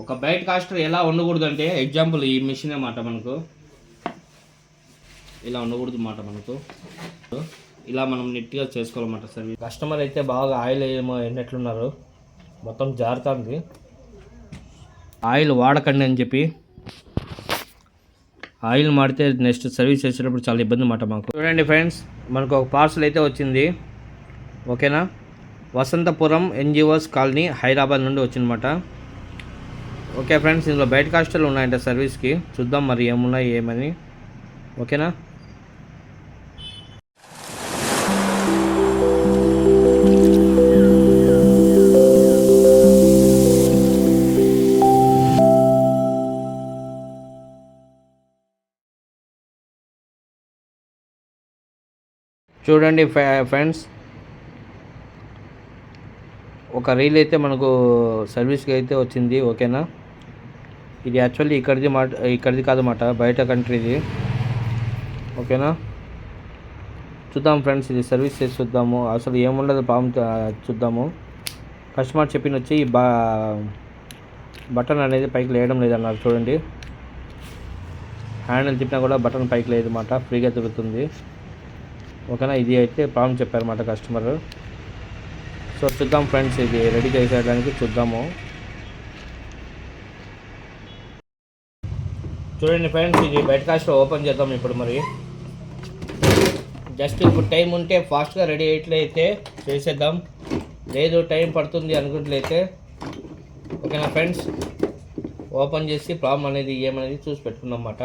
ఒక byte castor ఎలా ఉండకూడదు అంటే ఎగ్జాంపుల్ ఈ మిషన్ అన్నమాట. మనకు ఇలా ఉండకూడదు అన్నమాట. మనకు ఇలా మనం నీట్గా చేసుకోవాలన్నమాట. సర్వీస్ కస్టమర్ అయితే బాగా ఆయిల్ ఏమో ఎన్నట్లున్నారు, మొత్తం జారుతుంది. ఆయిల్ వాడకండి అని చెప్పి ఆయిల్ మాడితే నెక్స్ట్ సర్వీస్ చేసేటప్పుడు చాలా ఇబ్బంది అన్నమాట మాకు. చూడండి ఫ్రెండ్స్, మనకు ఒక పార్సల్ అయితే వచ్చింది. ఓకేనా, వసంతపురం ఎన్జిఓస్ కాలనీ హైదరాబాద్ నుండి వచ్చిందన్నమాట. ఓకే ఫ్రెండ్స్, ఇందులో బయట కాస్టర్లు ఉన్నాయంట సర్వీస్కి. చూద్దాం మరి ఏమున్నాయి ఏమని. ఓకేనా, చూడండి ఫ్రెండ్స్, ఒక రీల్ అయితే మనకు సర్వీస్కి అయితే వచ్చింది. ఓకేనా, ఇది యాక్చువల్లీ ఇక్కడిది కాదన్నమాట, బయట కంట్రీది. ఓకేనా, చూద్దాం ఫ్రెండ్స్, ఇది సర్వీస్ చేసి చూద్దాము. అసలు ఏముండదు ప్రాబ్లం చూద్దాము. కస్టమర్ చెప్పిన వచ్చి బటన్ అనేది పైకి లేయడం లేదన్నారు. చూడండి, హ్యాండిల్ తిప్పినా కూడా బటన్ పైకి లేదన్నమాట, ఫ్రీగా తిరుగుతుంది. ఓకేనా, ఇది అయితే ప్రాబ్లం చెప్పారన్నమాట కస్టమర్. సో చూద్దాం ఫ్రెండ్స్, ఇది రెడీ చేసేయడానికి చూద్దాము. చూడండి ఫ్రెండ్స్, ఇది బయట కాస్ట్ ఓపెన్ చేద్దాం ఇప్పుడు. మరి జస్ట్ ఇప్పుడు టైం ఉంటే ఫాస్ట్గా రెడీ అయ్యేట్లయితే చేసేద్దాం, లేదు టైం పడుతుంది అనుకున్నట్లయితే. ఓకేనా ఫ్రెండ్స్, ఓపెన్ చేసి ప్రాబ్లం అనేది ఏమనేది చూసి పెట్టుకున్నాం అన్నమాట.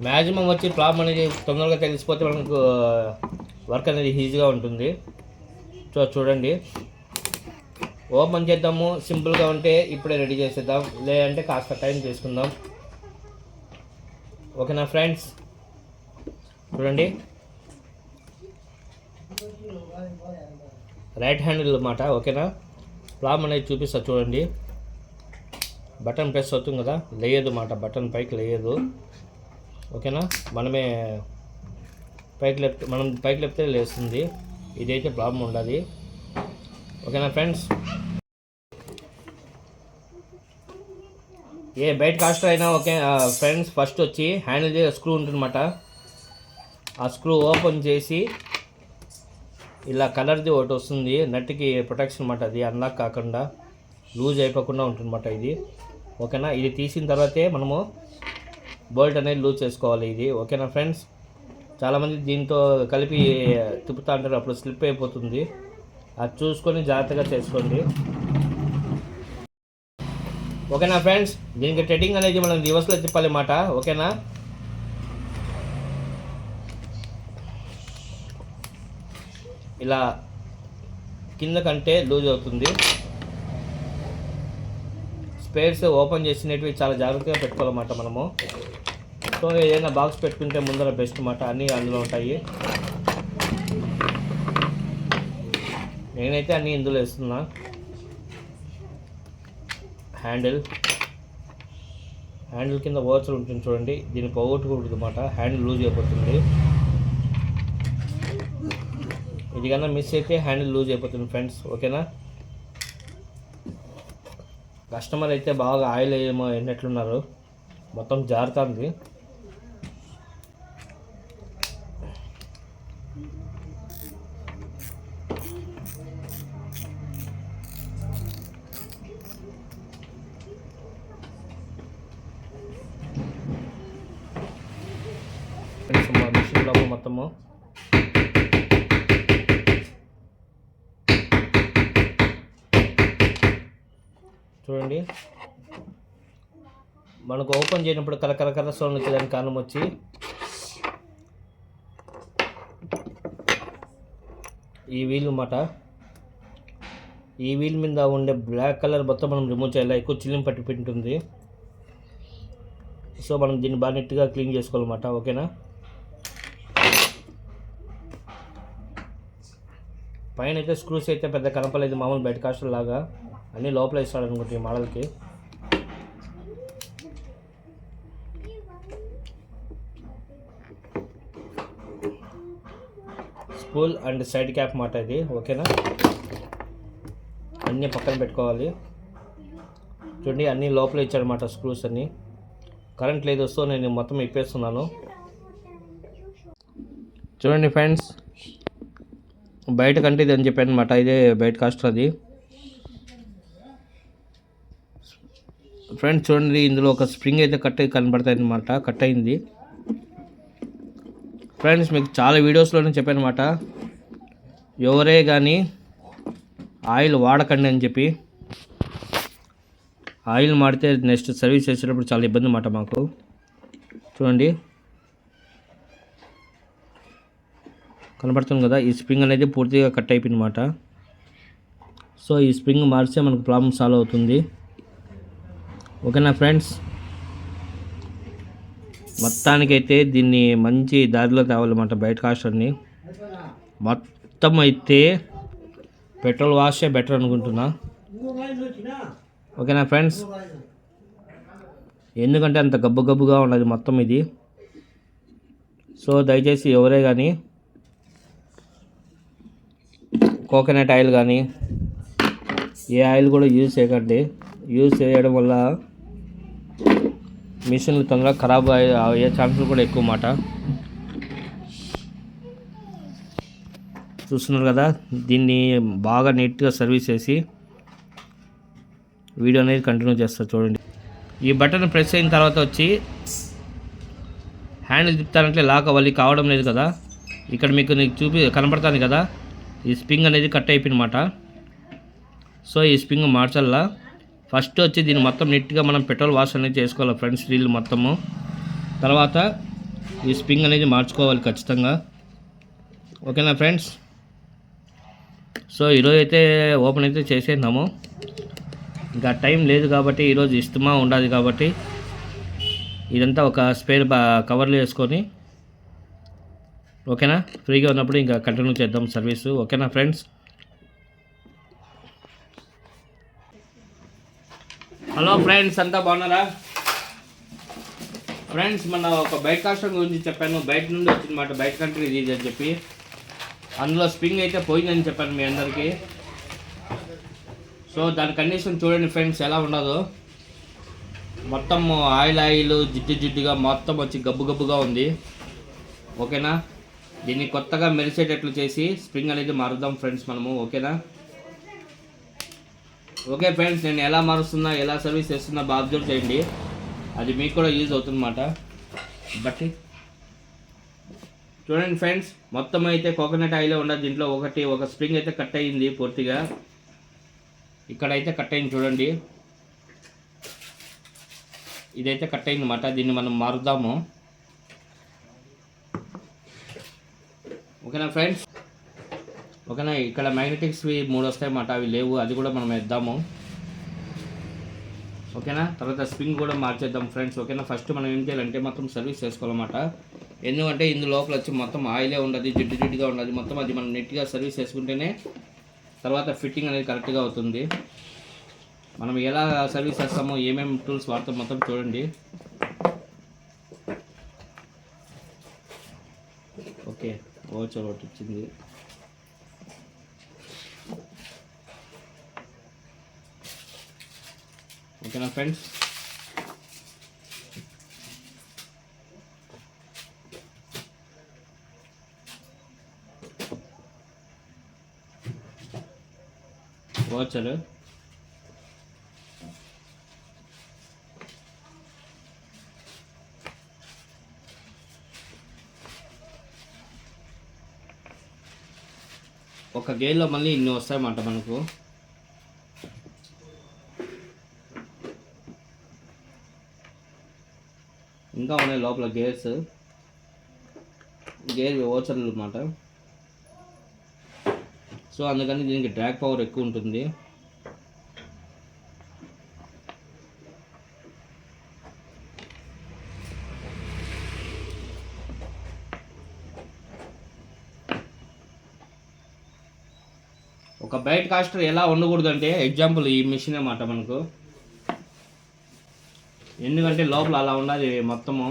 మ్యాక్సిమం వచ్చి ప్రాబ్లం అనేది తొందరగా తెలిసిపోతే మనకు వర్క్ అనేది ఈజీగా ఉంటుంది. సో చూడండి, ఓపెన్ చేద్దాము. సింపుల్గా ఉంటే ఇప్పుడే రెడీ చేసేద్దాం, లేదంటే కాస్త టైం తీసుకుందాం. ఓకేనా ఫ్రెండ్స్, చూడండి, రైట్ హ్యాండిల్ అన్నమాట. ఓకేనా, ప్రాబ్లం అనేది చూపిస్తా చూడండి. బటన్ ప్రెస్ అవుతుంది కదా, లేయదు అన్నమాట, బటన్ పైకి లేయదు. ఓకేనా, మనం పైకి లేపితే లేస్తుంది. ఇదైతే ప్రాబ్లం ఉండదు. ఓకేనా ఫ్రెండ్స్, ఏ బయట కాస్టర్ అయినా ఓకే ఫ్రెండ్స్, ఫస్ట్ వచ్చి హ్యాండిల్ స్క్రూ ఉంటుందన్నమాట. ఆ స్క్రూ ఓపెన్ చేసి ఇలా కలర్ది ఒకటి వస్తుంది, నట్టుకి ప్రొటెక్షన్ అన్నమాట. అది అన్లాక్ కాకుండా లూజ్ అయిపోకుండా ఉంటుందన్నమాట ఇది. ఓకేనా, ఇది తీసిన తర్వాతే మనము బోల్ట్ అనేది లూజ్ చేసుకోవాలి ఇది. ఓకేనా ఫ్రెండ్స్, చాలామంది దీంతో కలిపి తిప్పుతా అంటారు, అప్పుడు స్లిప్ అయిపోతుంది. అది చూసుకొని జాగ్రత్తగా చేసుకోండి. ఓకేనా ఫ్రెండ్స్, దీనికి థ్రెడ్డింగ్ అనేది మనం రివర్స్లో తిప్పాలన్నమాట. ఓకేనా, ఇలా కింద కంటే లూజ్ అవుతుంది. స్పేర్స్ ఓపెన్ చేసినవి చాలా జాగ్రత్తగా పెట్టుకోవాలన్నమాట మనము. సో ఏదైనా బాక్స్ పెట్టుకుంటే ముందర బెస్ట్ అన్నమాట, అన్నీ అందులో ఉంటాయి. నేనైతే అన్నీ ఇందులో వేస్తున్నా. హ్యాండిల్ కింద ఓచర్ ఉంటుంది చూడండి, దీన్ని పోగొట్టుకూడదు అన్నమాట, హ్యాండిల్ లూజ్ అయిపోతుంది. ఇది కన్నా మిస్ అయితే హ్యాండిల్ లూజ్ అయిపోతుంది ఫ్రెండ్స్. ఓకేనా, కస్టమర్ అయితే బాగా ఆయిల్ ఏమో ఎన్నట్లున్నారు, మొత్తం జారుతుంది. మిషన్ లోపల మొత్తము చూడండి, మనకు ఓపెన్ చేయనప్పుడు కర్ర సౌండ్ వచ్చేదానికి కారణం వచ్చి ఈ వీల్ అన్నమాట. ఈ వీల్ మీద ఉండే బ్లాక్ కలర్ మొత్తం మనం రిమూవ్ చేయాలి, ఎక్కువ చిల్లిం పట్టి ఉంటుంది. సో మనం దీన్ని బాగా నీట్గా క్లీన్ చేసుకోవాలన్నమాట. ఓకేనా, పైన అయితే స్క్రూస్ అయితే పెద్ద కనపలేదు, మామూలు బయట కాస్టర్ లాగా అన్నీ లోపల ఇస్తాడు అనుకుంటే ఈ మోడల్కి. స్పూల్ అండ్ సైడ్ క్యాప్ మాట ఇది. ఓకేనా, అన్నీ పక్కన పెట్టుకోవాలి. చూడండి అన్నీ లోపల ఇచ్చాడనమాట స్క్రూస్ అన్నీ. కరెంట్ లేదు, సో నేను మొత్తం ఇప్పేస్తున్నాను. చూడండి ఫ్రెండ్స్, బయట కంటే ఇది అని చెప్పాను అనమాట. ఇదే బయట కాస్ట్ అది ఫ్రెండ్స్. చూడండి ఇందులో ఒక స్ప్రింగ్ అయితే కట్ కనబడతాయి అనమాట, కట్ అయింది ఫ్రెండ్స్. మీకు చాలా వీడియోస్లోనే చెప్పాను అనమాట, ఎవరే కానీ ఆయిల్ వాడకండి అని చెప్పి. ఆయిల్ మాడితే నెక్స్ట్ సర్వీస్ చేసేటప్పుడు చాలా ఇబ్బంది అన్నమాట మాకు. చూడండి కనబడుతుంది కదా, ఈ స్ప్రింగ్ అనేది పూర్తిగా కట్ అయిపోయింది అన్నమాట. సో ఈ స్ప్రింగ్ మారిస్తే మనకు ప్రాబ్లం సాల్వ్ అవుతుంది. ఓకేనా ఫ్రెండ్స్, మొత్తానికైతే దీన్ని మంచి దారిలో తేవాలన్నమాట బయట కాస్టర్ని. మొత్తం అయితే పెట్రోల్ వాషే బెటర్ అనుకుంటున్నా. ఓకేనా ఫ్రెండ్స్, ఎందుకంటే అంత గబ్బు గబ్బుగా ఉన్నది మొత్తం ఇది. సో దయచేసి ఎవరే కానీ కోకోనట్ ఆయిల్ కానీ ఏ ఆయిల్ కూడా యూజ్ చేయకండి. యూజ్ చేయడం వల్ల మిషన్లు తొందరగా ఖరాబ్ అయ్యే ఛాన్సులు కూడా ఎక్కువ మాట. చూస్తున్నారు కదా, దీన్ని బాగా నీట్గా సర్వీస్ చేసి వీడియో అనేది కంటిన్యూ చేస్తారు. చూడండి, ఈ బటన్ ప్రెస్ అయిన తర్వాత వచ్చి హ్యాండిల్ తిప్పుతానంటే లాక్ అవ్వాలి, కావడం లేదు కదా. ఇక్కడ మీకు కనబడుతుంది కదా, ఈ స్ప్రింగ్ అనేది కట్ అయిపోయినమాట. సో ఈ స్ప్రింగ్ మార్చాలా. ఫస్ట్ వచ్చి దీన్ని మొత్తం నీట్గా మనం పెట్రోల్ వాష్ అనేది చేసుకోవాలి ఫ్రెండ్స్, రీల్ మొత్తము. తర్వాత ఈ స్ప్రింగ్ అనేది మార్చుకోవాలి ఖచ్చితంగా. ఓకేనా ఫ్రెండ్స్, సో ఈరోజు అయితే ఓపెన్ అయితే చేసేద్దాము. ఇంకా టైం లేదు కాబట్టి ఈరోజు ఇష్టమా ఉండాలి కాబట్టి ఇదంతా ఒక స్పేర్ కవర్లు వేసుకొని, ఓకేనా, ఫ్రీగా ఉన్నప్పుడు ఇంకా కంటిన్యూ చేద్దాం సర్వీసు. ఓకేనా ఫ్రెండ్స్. హలో ఫ్రెండ్స్, అంతా బాగున్నారా ఫ్రెండ్స్? మన ఒక బయట కాస్టం గురించి చెప్పాను, బయట నుండి వచ్చిందన్నమాట, బయట కంట్రీ ఇది అని చెప్పి. అందులో స్ప్రింగ్ అయితే పోయిందని చెప్పాను మీ అందరికీ. సో దాని కండిషన్ చూడండి ఫ్రెండ్స్ ఎలా ఉండదో. మొత్తం ఆయిల్ జిడ్డుగా మొత్తం వచ్చి గబ్బు గబ్బుగా ఉంది. ఓకేనా, దీన్ని కొత్తగా మెరిసేటట్లు చేసి స్ప్రింగ్ అనేది మారుద్దాం ఫ్రెండ్స్ మనము. ఓకేనా. ఓకే ఫ్రెండ్స్, నేను ఎలా మారుస్తున్నా, ఎలా సర్వీస్ చేస్తున్నా బాగా అబ్జర్వ్ చేయండి, అది మీకు కూడా యూజ్ అవుతుందన్నమాట. బట్టి చూడండి ఫ్రెండ్స్, మొత్తం అయితే కోకోనట్ ఆయిల్ ఉండదు దీంట్లో. ఒక స్ప్రింగ్ అయితే కట్ అయ్యింది పూర్తిగా, ఇక్కడైతే కట్ అయింది చూడండి, ఇదైతే కట్ అయింది అన్నమాట. దీన్ని మనం మారుద్దాము. ఓకేనా ఫ్రెండ్స్. ఓకేనా, ఇక్కడ మ్యాగ్నెటిక్స్వి 3 వస్తాయన్నమాట, అవి లేవు, అది కూడా మనం వేద్దాము. ఓకేనా, తర్వాత స్ప్రింగ్ కూడా మార్చేద్దాం ఫ్రెండ్స్. ఓకేనా, ఫస్ట్ మనం ఏం చేయాలంటే మొత్తం సర్వీస్ చేసుకోవాలన్నమాట. ఎందుకంటే ఇందు లోపల వచ్చి మొత్తం ఆయిలే ఉండదు, జిడ్డుగా ఉండదు మొత్తం. అది మనం నీట్గా సర్వీస్ చేసుకుంటేనే తర్వాత ఫిట్టింగ్ అనేది కరెక్ట్గా అవుతుంది. మనం ఎలా సర్వీస్ చేస్తామో, ఏమేమి టూల్స్ వాడతాం మొత్తం చూడండి. ఓకే, ఓచర్ ఒకటి వచ్చింది. ఓకేనా ఫ్రెండ్స్. ఓచర్ ఒక గేర్లో మళ్ళీ ఇన్ని వస్తాయన్నమాట మనకు. ఇంకా ఉన్నాయి లోపల గేర్ ఓచర్లు అన్నమాట. సో అందుకని దీనికి డ్రాగ్ పవర్ ఎక్కువ ఉంటుంది. ఒక బైట్ కాస్టర్ ఎలా ఉండకూడదు అంటే ఎగ్జాంపుల్ ఈ మిషన్ అన్నమాట మనకు. ఎందుకంటే లోపల అలా ఉండాలి మొత్తము.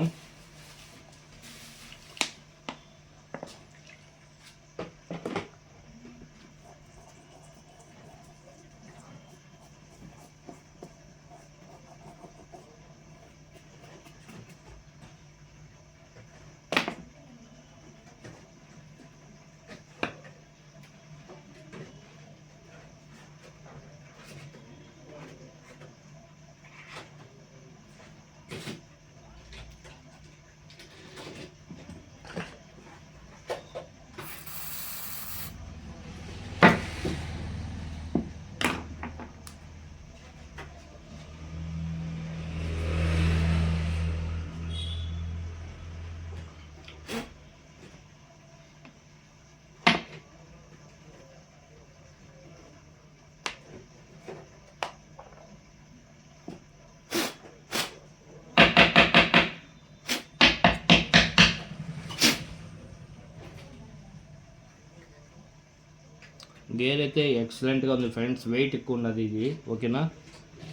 గేర్ అయితే ఎక్సలెంట్గా ఉంది ఫ్రెండ్స్, వెయిట్ ఎక్కువ ఉన్నది ఇది. ఓకేనా,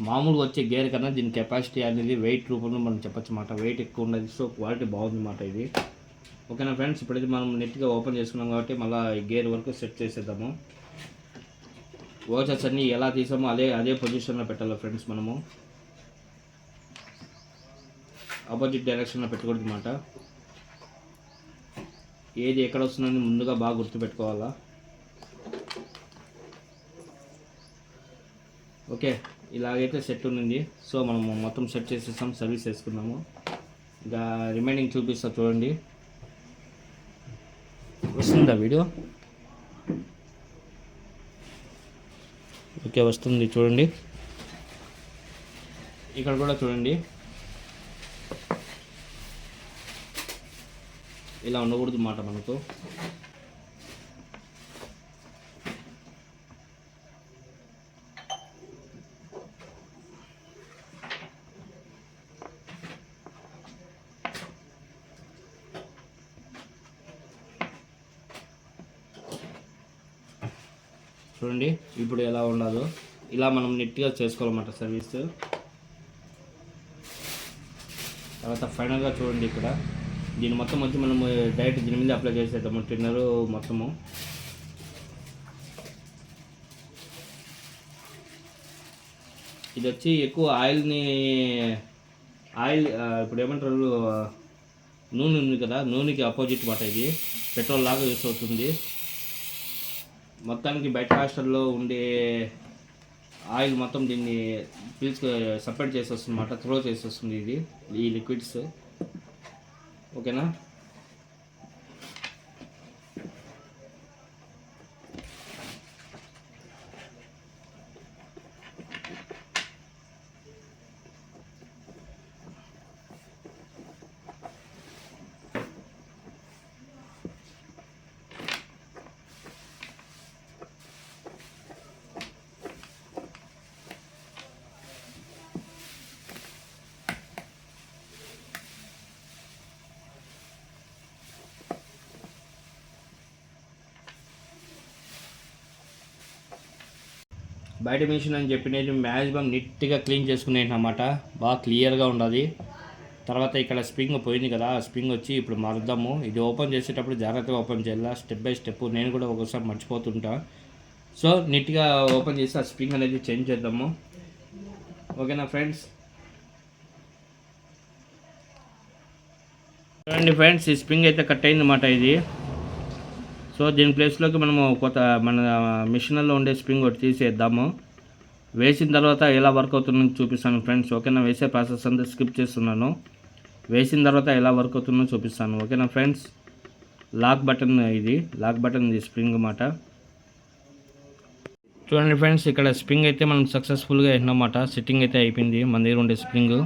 మామూలుగా వచ్చే గేర్ కన్నా దీని కెపాసిటీ అనేది వెయిట్ రూపంలో మనం చెప్పచ్చు అన్నమాట. వెయిట్ ఎక్కువ ఉన్నది, సో క్వాలిటీ బాగుంది అన్నమాట ఇది. ఓకేనా ఫ్రెండ్స్, ఇప్పుడైతే మనం నెట్గా ఓపెన్ చేసుకున్నాం కాబట్టి మళ్ళీ ఈ గేర్ వరకు సెట్ చేసేద్దాము. వాచెస్ అన్నీ ఎలా తీసామో అదే పొజిషన్లో పెట్టాలి ఫ్రెండ్స్. మనము ఆపోజిట్ డైరెక్షన్లో పెట్టకూడదు అన్నమాట. ఏది ఎక్కడ వస్తుందని ముందుగా బాగా గుర్తుపెట్టుకోవాలా. ఓకే, ఇలాగైతే సెట్ ఉంది. సో మనము మొత్తం సెట్ చేసేసాం, సర్వీస్ చేసుకున్నాము. ఇంకా రిమైనింగ్ చూపిస్తా చూడండి. వస్తుందా వీడియో? ఓకే, వస్తుంది చూడండి. ఇక్కడ కూడా చూడండి, ఇలా ఉండకూడదు అన్నమాట మనకు. చూడండి ఇప్పుడు ఎలా ఉండదో ఇలా మనం నీట్గా చేసుకోవాలన్నమాట సర్వీస్. తర్వాత ఫైనల్గా చూడండి, ఇక్కడ దీని మొత్తం వచ్చి మనము డైరెక్ట్ దీని మీద అప్లై చేసేద్దాము టిన్నరు మొత్తము. ఇది వచ్చి ఎక్కువ ఆయిల్ ఇప్పుడు ఏమంటారు, నూనె ఉంది కదా, నూనెకి ఆపోజిట్ మాట. ఇది పెట్రోల్ లాగా యూస్ అవుతుంది. మొత్తానికి బయట హాస్టల్లో ఉండే ఆయిల్ మొత్తం దీన్ని సపరేట్ చేసి వస్తుంది అన్నమాట, త్రో చేసి వస్తుంది ఇది, ఈ లిక్విడ్స్. ఓకేనా, బయట మిషన్ అని చెప్పినది మ్యాక్సిమం నీట్గా క్లీన్ చేసుకునేది అన్నమాట, బాగా క్లియర్గా ఉండాలి. తర్వాత ఇక్కడ స్ప్రింగ్ పోయింది కదా, ఆ స్ప్రింగ్ వచ్చి ఇప్పుడు మారుద్దాము. ఇది ఓపెన్ చేసేటప్పుడు జాగ్రత్తగా ఓపెన్ చేయాలి, స్టెప్ బై స్టెప్. నేను కూడా ఒకసారి మర్చిపోతుంటా. సో నీట్గా ఓపెన్ చేసి ఆ స్ప్రింగ్ అనేది చేంజ్ చేద్దాము. ఓకేనా ఫ్రెండ్స్, చూడండి ఫ్రెండ్స్, ఈ స్ప్రింగ్ అయితే కట్ అయింది అన్నమాట ఇది. సో దీని ప్లేస్లోకి మనము మన మిషన్లో ఉండే స్ప్రింగ్ ఒకటి తీసేద్దాము. వేసిన తర్వాత ఎలా వర్క్ అవుతుందో చూపిస్తాను ఫ్రెండ్స్. ఓకేనా, వేసే ప్రాసెస్ అంతా స్కిప్ చేస్తున్నాను. వేసిన తర్వాత ఎలా వర్క్ అవుతుందో చూపిస్తాను. ఓకేనా ఫ్రెండ్స్, లాక్ బటన్ ఇది స్ప్రింగ్ అన్నమాట. చూడండి ఫ్రెండ్స్, ఇక్కడ స్ప్రింగ్ అయితే మనం సక్సెస్ఫుల్గా వేసినమాట. సిట్టింగ్ అయితే అయిపోయింది మన దగ్గర ఉండే స్ప్రింగ్.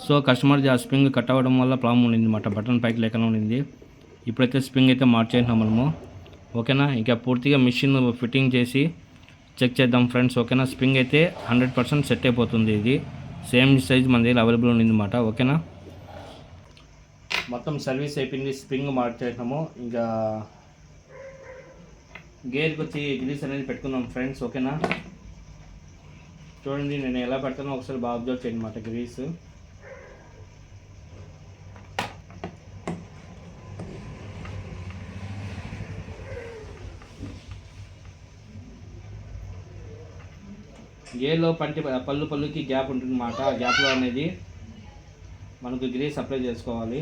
సో కస్టమర్ది ఆ స్ప్రింగ్ కట్ అవ్వడం వల్ల ప్రాబ్లం ఉండింది అన్నమాట, బటన్ పైకి లేకుండా ఉండింది. ఇప్పుడైతే స్ప్రింగ్ అయితే మార్చేసినాం మనము. ఓకేనా, ఇంకా పూర్తిగా మిషన్ ఫిట్టింగ్ చేసి చెక్ చేద్దాం ఫ్రెండ్స్. ఓకేనా, స్ప్రింగ్ అయితే 100% సెట్ అయిపోతుంది. ఇది సేమ్ సైజ్ మన దగ్గర అవైలబుల్ ఉండింది అన్నమాట. ఓకేనా, మొత్తం సర్వీస్ అయిపోయింది, స్ప్రింగ్ మార్చేసినాము. ఇంకా గేర్కి వచ్చి గ్రీస్ అనేది పెట్టుకుందాం ఫ్రెండ్స్. ఓకేనా, చూడండి నేను ఎలా పెడతానో ఒకసారి బాగా అబ్జర్వ్ చేయండి అన్నమాట. గ్రీస్ గేర్లో పళ్ళుకి గ్యాప్ ఉంటుంది అన్నమాట. ఆ గ్యాప్లో అనేది మనకు గ్రీస్ అప్లై చేసుకోవాలి.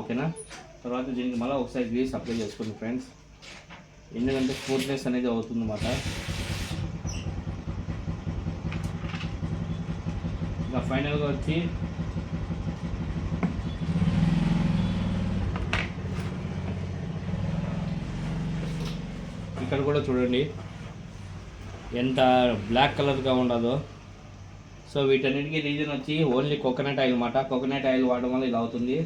ఓకేనా, తర్వాత దీనికి మళ్ళీ ఒకసారి గ్రీస్ అప్లై చేసుకోండి ఫ్రెండ్స్, ఎందుకంటే స్మూత్నెస్ అనేది అవుతుంది అన్నమాట. ఇంకా ఫైనల్గా వచ్చి ఇక్కడ కూడా చూడండి ఎంత బ్లాక్ కలర్గా ఉండదో. సో వీటన్నిటికీ రీజన్ వచ్చి ఓన్లీ కోకోనట్ ఆయిల్ అన్నమాట. కోకోనట్ ఆయిల్ వాడడం వల్ల ఇలా అవుతుంది.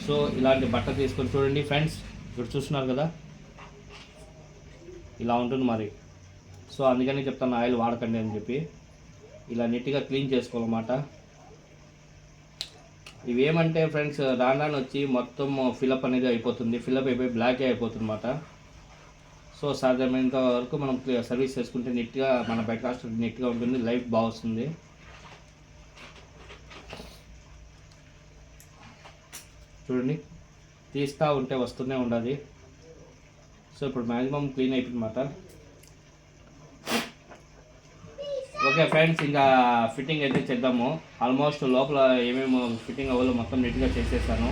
సో ఇలాంటి బట్ట తీసుకొని చూడండి ఫ్రెండ్స్, ఇప్పుడు చూస్తున్నారు కదా ఇలా ఉంటుంది మరి. సో అందుకని చెప్తాను ఆయిల్ వాడకండి అని చెప్పి. ఇలా నీట్గా క్లీన్ చేసుకోవాలన్నమాట. ఇవి ఏమంటే ఫ్రెండ్స్ రాను రాను వచ్చి మొత్తం ఫిలప్ అనేది అయిపోతుంది, ఫిలప్ అయిపోయి బ్లాక్ అయిపోతుంది అన్నమాట. సో సాధ్యమైనంత వరకు మనం సర్వీస్ చేసుకుంటే నీట్గా మన బైక్ కాస్ట్ నీట్గా ఉంటుంది, లైఫ్ బాగా వస్తుంది. చూడండి తీస్తూ ఉంటే వస్తూనే ఉండాలి. సో ఇప్పుడు మ్యాక్సిమం క్లీన్ అయిపోయింది అన్నమాట. ఓకే ఫ్రెండ్స్, ఇంకా ఫిట్టింగ్ అయితే చేద్దాము. ఆల్మోస్ట్ లోపల ఏమేమి ఫిట్టింగ్ అవ్వాలో మొత్తం నీట్గా చేసేసాను.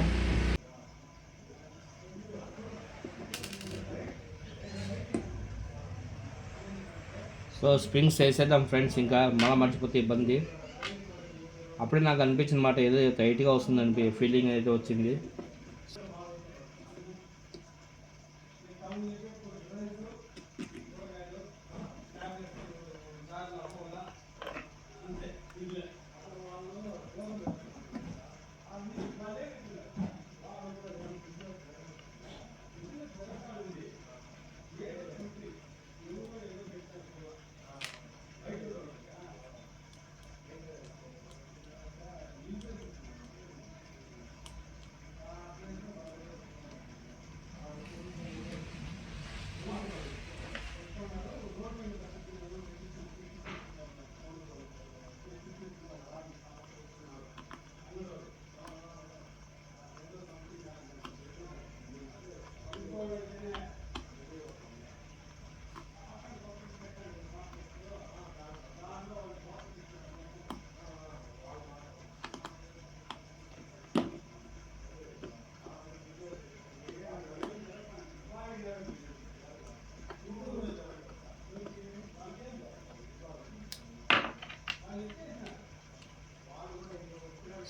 సో స్ప్రింగ్స్ వేసేద్దాం ఫ్రెండ్స్, ఇంకా మళ్ళీ మర్చిపోతే ఇబ్బంది. అప్పుడే నాకు అనిపించింది మాట ఏదో టైట్గా వస్తుందని ఫీలింగ్ అయితే వచ్చింది.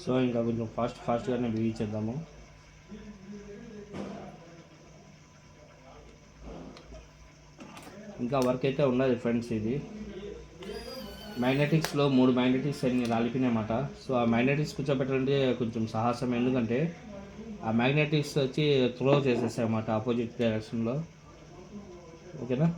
సో ఇంకా కొంచెం ఫాస్ట్గానే బిగించేద్దాము. ఇంకా వర్క్ అయితే ఉన్నది ఫ్రెండ్స్. ఇది మ్యాగ్నెటిక్స్లో 3 మ్యాగ్నెటిక్స్ అన్ని రాలిపోయినాయన్నమాట. సో ఆ మ్యాగ్నెటిక్స్ కూర్చోబెట్టాలంటే కొంచెం సాహసం, ఎందుకంటే ఆ మ్యాగ్నెటిక్స్ వచ్చి త్రో చేసేసాయి అన్నమాట ఆపోజిట్ డైరెక్షన్లో. ఓకేనా.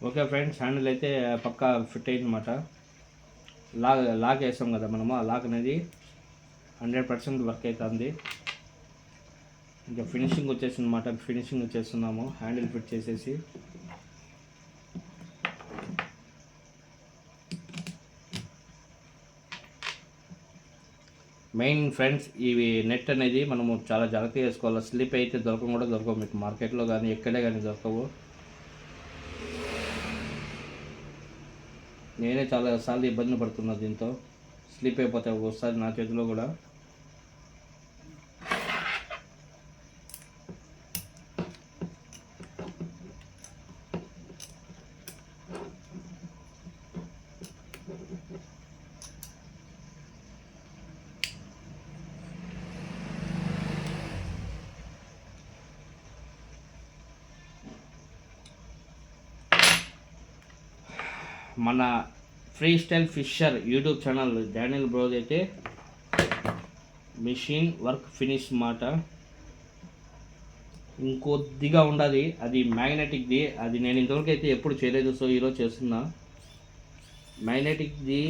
ఓకే ఫ్రెండ్స్, హ్యాండిల్ అయితే పక్కా ఫిట్ అయిందన్నమాట. లాక్ వేస్తాం కదా మనము, ఆ లాక్ అనేది 100% వర్క్ అవుతుంది. ఇంకా ఫినిషింగ్ వచ్చేసింది అన్నమాట. ఫినిషింగ్ వచ్చేస్తున్నాము హ్యాండిల్ ఫిట్ చేసేసి. మెయిన్ ఫ్రెండ్స్, ఇవి నెట్ అనేది మనము చాలా జాగ్రత్తగా వేసుకోవాలి. స్లిప్ అయితే దొరకవు మీకు మార్కెట్లో కానీ ఎక్కడే కానీ దొరకవు. నేనే చాలా సార్లు ఇబ్బంది పడుతున్నా దీంతో. స్లిప్ అయిపోతాయి ఒకసారి నా చేతిలో కూడా. మన freestyle fisher YouTube channel Daniel Brody అయితే మిషన్ వర్క్ ఫినిష్ మాట ఇంకొద్దిగా ఉండదు. అది మ్యాగ్నెటిక్ది. అది నేను ఇంతవరకు అయితే ఎప్పుడు చేయలేదు. సో ఈరోజు చేస్తున్నా. మ్యాగ్నెటిక్ది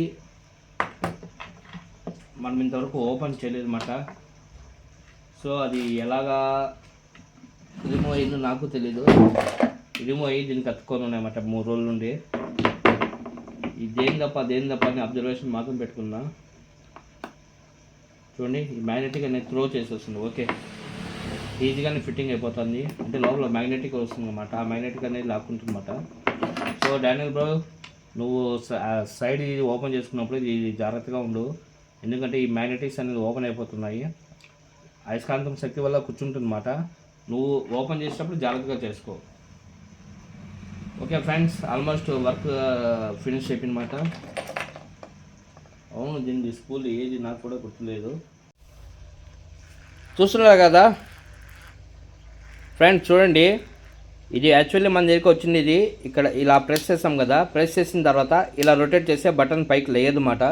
మనం ఇంతవరకు ఓపెన్ చేయలేదు అన్నమాట. సో అది ఎలాగా రిమూవ్ అయిందో నాకు తెలీదు. రిమూవ్ అయ్యి దీనికి కత్తుకొని ఉన్నాయన్నమాట 3 రోజుల నుండి. ఇదేం తప్ప అని అబ్జర్వేషన్ మాత్రం పెట్టుకున్నా. చూడండి, ఈ మ్యాగ్నెటిక్ అనేది త్రో చేసి వస్తుంది. ఓకే, ఈజీగానే ఫిట్టింగ్ అయిపోతుంది. అంటే లోపల మ్యాగ్నెటిక్ వస్తుంది అన్నమాట. ఆ మ్యాగ్నెటిక్ అనేది లాక్కుంటుంది అన్నమాట. సో డానియల్ బ్రో, నువ్వు సైడ్ ఇది ఓపెన్ చేసుకున్నప్పుడు ఇది జాగ్రత్తగా ఉండు. ఎందుకంటే ఈ మ్యాగ్నెటిక్స్ అనేది ఓపెన్ అయిపోతున్నాయి. అయస్కాంతం శక్తి వల్ల కూర్చుంటుంది అన్నమాట. నువ్వు ఓపెన్ చేసేటప్పుడు జాగ్రత్తగా చేసుకో. Okay friends, almost work finish అయిపోయినమాట. అవును, దీనికి స్కూల్ ఏది నాకు కూడా గుర్తులేదు. చూస్తున్నారు కదా ఫ్రెండ్స్, చూడండి, ఇది యాక్చువల్లీ మన దగ్గరికి వచ్చింది. ఇది ఇక్కడ ఇలా ప్రెస్ చేస్తాం కదా, ప్రెస్ చేసిన తర్వాత ఇలా రొటేట్ చేస్తే బటన్ పైకి లేయదు అన్నమాట.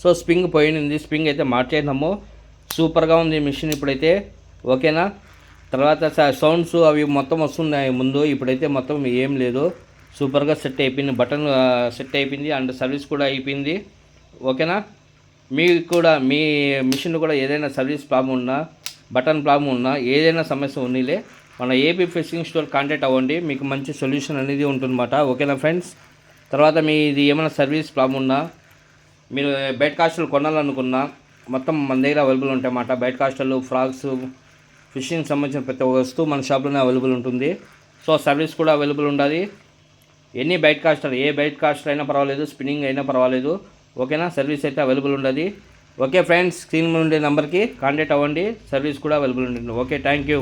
సో స్ప్రింగ్ పోయింది. స్ప్రింగ్ అయితే మార్చేద్దాము. సూపర్గా ఉంది మిషన్ ఇప్పుడైతే. ఓకేనా? తర్వాత సౌండ్స్ అవి మొత్తం వస్తున్నాయి ముందు. ఇప్పుడైతే మొత్తం ఏం లేదు. సూపర్గా సెట్ అయిపోయింది. బటన్ సెట్ అయిపోయింది అండ్ సర్వీస్ కూడా అయిపోయింది. ఓకేనా? మీకు కూడా మీ మిషన్ కూడా ఏదైనా సర్వీస్ ప్రాబ్లం ఉన్నా, బటన్ ప్రాబ్లం ఉన్నా, ఏదైనా సమస్య ఉన్నీలే మన ఏపీ ఫిషింగ్ స్టోర్ కాంటాక్ట్ అవ్వండి. మీకు మంచి సొల్యూషన్ అనేది ఉంటుందన్నమాట. ఓకేనా ఫ్రెండ్స్? తర్వాత మీది ఏమైనా సర్వీస్ ప్రాబ్లం ఉన్నా, మీరు బయట కాస్టులు కొనాలనుకున్నా మొత్తం మన దగ్గర అవైలబుల్ ఉంటాయన్నమాట. బయట కాస్టులు, ఫ్రాక్స్, ఫిషింగ్ సంబంధించిన ప్రతి ఒక్క వస్తువు మన షాప్లోనే అవైలబుల్ ఉంటుంది. సో సర్వీస్ కూడా అవైలబుల్ ఉండాలి. ఎనీ బైట్ కాస్టర్, ఏ బైట్ కాస్టర్ అయినా పర్వాలేదు, స్పిన్నింగ్ అయినా పర్వాలేదు. ఓకేనా? సర్వీస్ అయితే అవైలబుల్ ఉండదు. ఓకే ఫ్రెండ్స్, స్క్రీన్ మీద ఉండే నెంబర్కి కాంటాక్ట్ అవ్వండి. సర్వీస్ కూడా అవైలబుల్ ఉంటుంది. Okay, thank you.